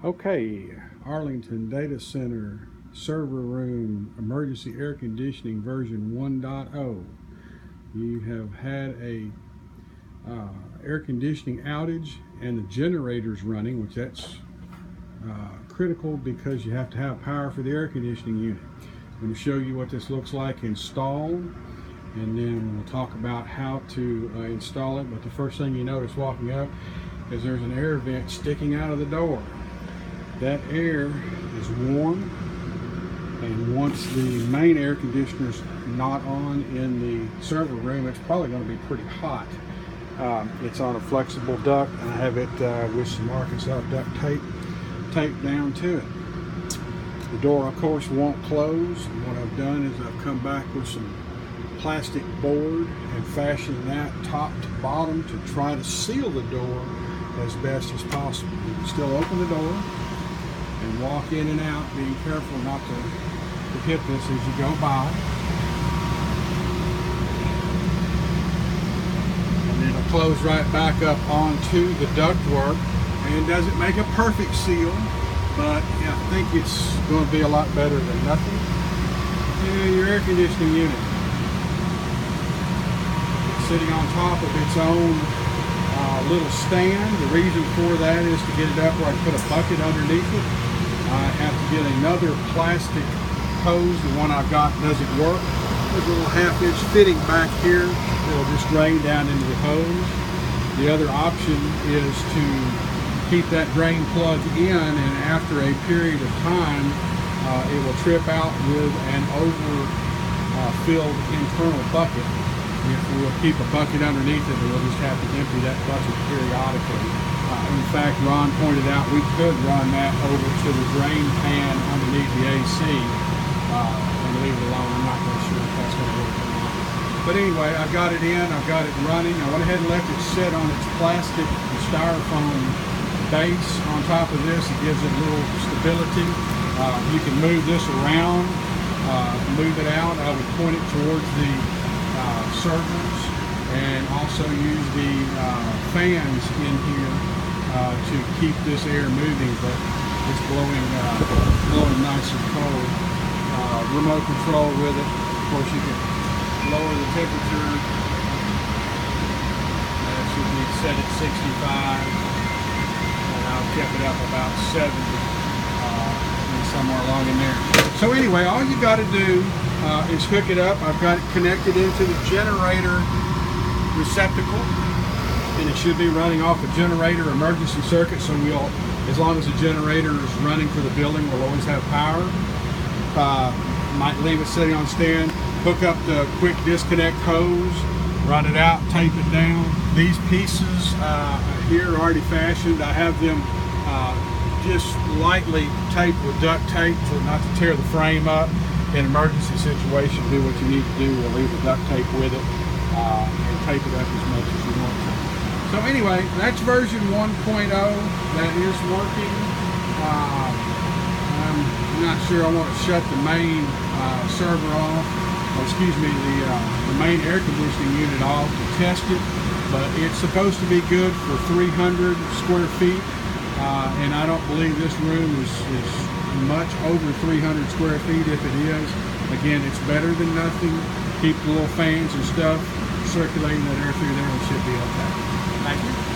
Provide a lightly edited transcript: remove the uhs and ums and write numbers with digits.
Okay, Arlington Data Center server room emergency air conditioning version 1.0. You have had a air conditioning outage and the generator's running, which that's critical because you have to have power for the air conditioning unit. I'm going to show you what this looks like installed, and then we'll talk about how to install it. But the first thing you notice walking up is there's an air vent sticking out of the door. That air is warm, and once the main air conditioner's not on in the server room, it's probably going to be pretty hot. It's on a flexible duct. I have it with some Arkansas duct tape taped down to it. The door, of course, won't close. What I've done is I've come back with some plastic board and fashioned that top to bottom to try to seal the door as best as possible. You can still open the door and walk in and out, being careful not to hit this as you go by. And it'll close right back up onto the ductwork, and doesn't make a perfect seal, but yeah, I think it's going to be a lot better than nothing. And your air conditioning unit, it's sitting on top of its own little stand. The reason for that is to get it up where I can put a bucket underneath it. I have to get another plastic hose. The one I've got doesn't work. There's a little half-inch fitting back here. It'll just drain down into the hose. The other option is to keep that drain plug in, and after a period of time, it will trip out with an overfilled internal bucket. If we'll keep a bucket underneath it, we'll just have to empty that bucket periodically. In fact, Ron pointed out we could run that over to the drain pan underneath the AC and leave it alone. I'm not really sure if that's going to work or not. But anyway, I've got it in, I've got it running. I went ahead and left it sit on its plastic styrofoam base on top of this. It gives it a little stability. You can move this around, move it out. I would point it towards the servers, and also use the fans in here to keep this air moving, but it's blowing nice and cold. Remote control with it. Of course, you can lower the temperature. That should be set at 65, and I've kept it up about 70, somewhere along in there. So anyway, all you got to do is hook it up. I've got it connected into the generator receptacle, and it should be running off a generator emergency circuit, so as long as the generator is running for the building, we'll always have power. Might leave it sitting on stand, hook up the quick disconnect hose, run it out, tape it down. These pieces here are already fashioned. I have them just lightly taped with duct tape so not to tear the frame up. In an emergency situation, do what you need to do. We'll leave the duct tape with it and tape it up as much as you want to. So anyway, that's version 1.0. That is working. I'm not sure I want to shut the main server off, or excuse me, the main air conditioning unit off to test it, but it's supposed to be good for 300 square feet, and I don't believe this room is much over 300 square feet. If it is, again, it's better than nothing. Keep the little fans and stuff circulating that air through there, and it should be okay. Thank you.